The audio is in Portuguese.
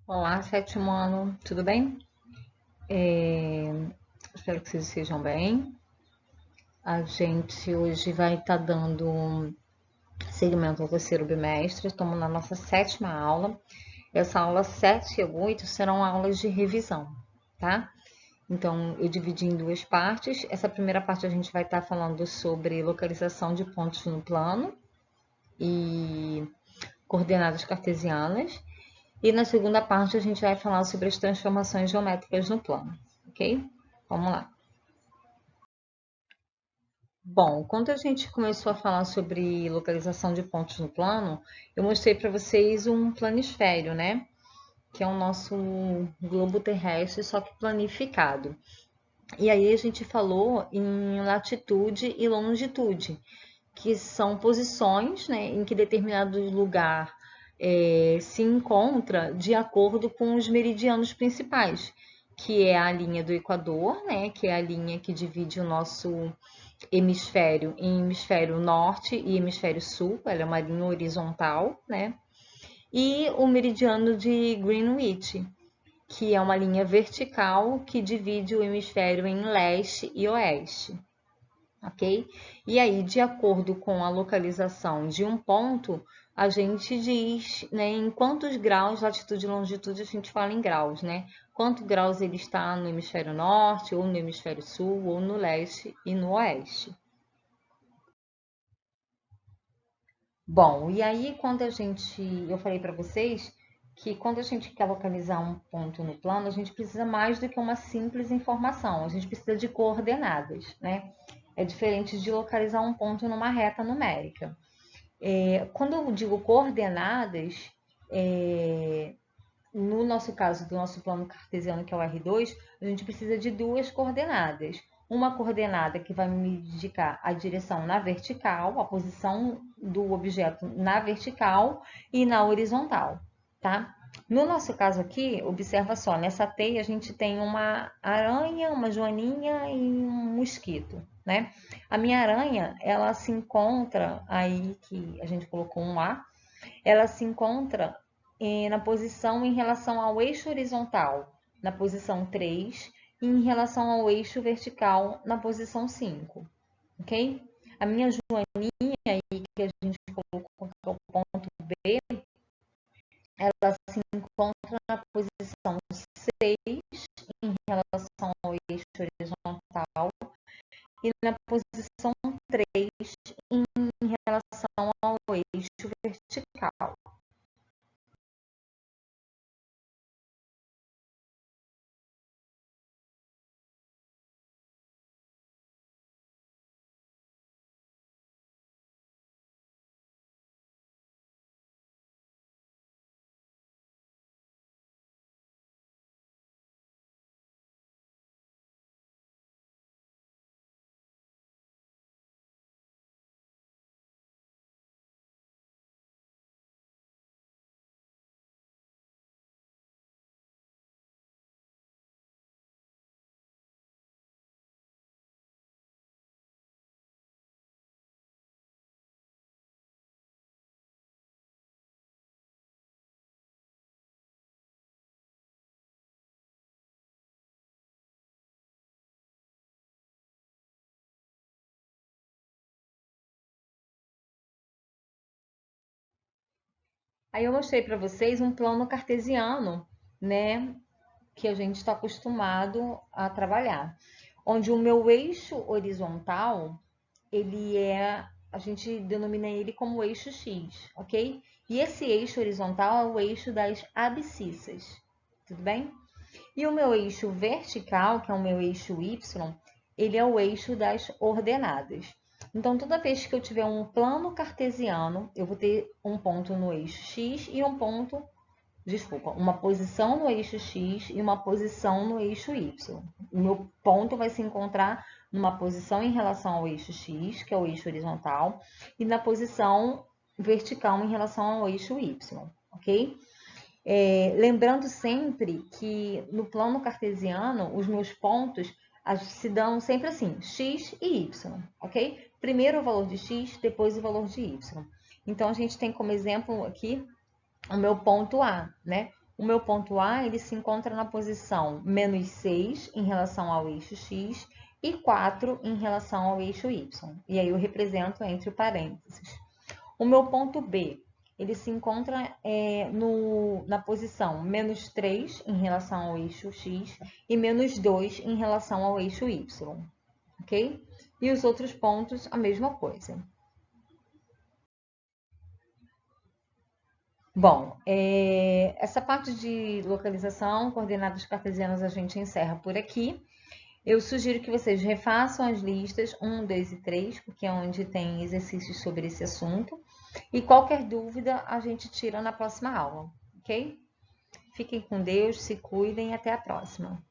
Olá, sétimo ano, tudo bem? É, Espero que vocês estejam bem. A gente hoje vai estar dando seguimento ao terceiro bimestre, estamos na nossa sétima aula. Essa aula 7 e 8 serão aulas de revisão, tá? Então, eu dividi em duas partes. Essa primeira parte a gente vai estar falando sobre localização de pontos no plano e coordenadas cartesianas. E na segunda parte a gente vai falar sobre as transformações geométricas no plano, ok? Vamos lá. Bom, quando a gente começou a falar sobre localização de pontos no plano, eu mostrei para vocês um planisfério, né? Que é o nosso globo terrestre, só que planificado. E aí a gente falou em latitude e longitude, que são posições, né, em que determinado lugar se encontra de acordo com os meridianos principais, que é a linha do Equador, né, que é a linha que divide o nosso hemisfério em hemisfério norte e hemisfério sul, ela é uma linha horizontal, né, e o meridiano de Greenwich, que é uma linha vertical que divide o hemisfério em leste e oeste, ok? E aí, de acordo com a localização de um ponto, a gente diz, né, em quantos graus, latitude e longitude, a gente fala em graus, né? Quantos graus ele está no hemisfério norte, ou no hemisfério sul, ou no leste e no oeste. Bom, e aí eu falei para vocês que quando a gente quer localizar um ponto no plano, a gente precisa mais do que uma simples informação, a gente precisa de coordenadas, né? É diferente de localizar um ponto numa reta numérica. Quando eu digo coordenadas, no nosso caso do nosso plano cartesiano, que é o R2, a gente precisa de duas coordenadas. Uma coordenada que vai me indicar a direção na vertical, a posição do objeto na vertical e na horizontal, tá? No nosso caso aqui, observa só, nessa teia a gente tem uma aranha, uma joaninha e um mosquito, né? A minha aranha, ela se encontra aí, que a gente colocou um A, ela se encontra na posição em relação ao eixo horizontal, na posição 3, e em relação ao eixo vertical, na posição 5, ok? A minha joaninha aí, que a gente colocou que é o ponto B, ela se encontra na posição 6 em relação ao eixo horizontal e na posição 3 em relação ao eixo vertical. Aí eu mostrei para vocês um plano cartesiano, né, que a gente está acostumado a trabalhar, onde o meu eixo horizontal, a gente denomina ele como eixo X, ok? E esse eixo horizontal é o eixo das abscissas, tudo bem? E o meu eixo vertical, que é o meu eixo Y, ele é o eixo das ordenadas. Então, toda vez que eu tiver um plano cartesiano, eu vou ter um ponto no eixo X e uma posição no eixo X e uma posição no eixo Y. O meu ponto vai se encontrar numa posição em relação ao eixo X, que é o eixo horizontal, e na posição vertical em relação ao eixo Y, ok? Lembrando sempre que no plano cartesiano, os meus pontos se dão sempre assim, x e y, ok? Primeiro o valor de x, depois o valor de y. Então, a gente tem como exemplo aqui o meu ponto A, né? O meu ponto A, ele se encontra na posição -6 em relação ao eixo X e 4 em relação ao eixo Y. E aí eu represento entre parênteses. O meu ponto B, ele se encontra na posição -3 em relação ao eixo X e -2 em relação ao eixo Y, ok? E os outros pontos, a mesma coisa. Bom, essa parte de localização, coordenadas cartesianas, a gente encerra por aqui. Eu sugiro que vocês refaçam as listas 1, 2 e 3, porque é onde tem exercícios sobre esse assunto. E qualquer dúvida a gente tira na próxima aula, ok? Fiquem com Deus, se cuidem e até a próxima.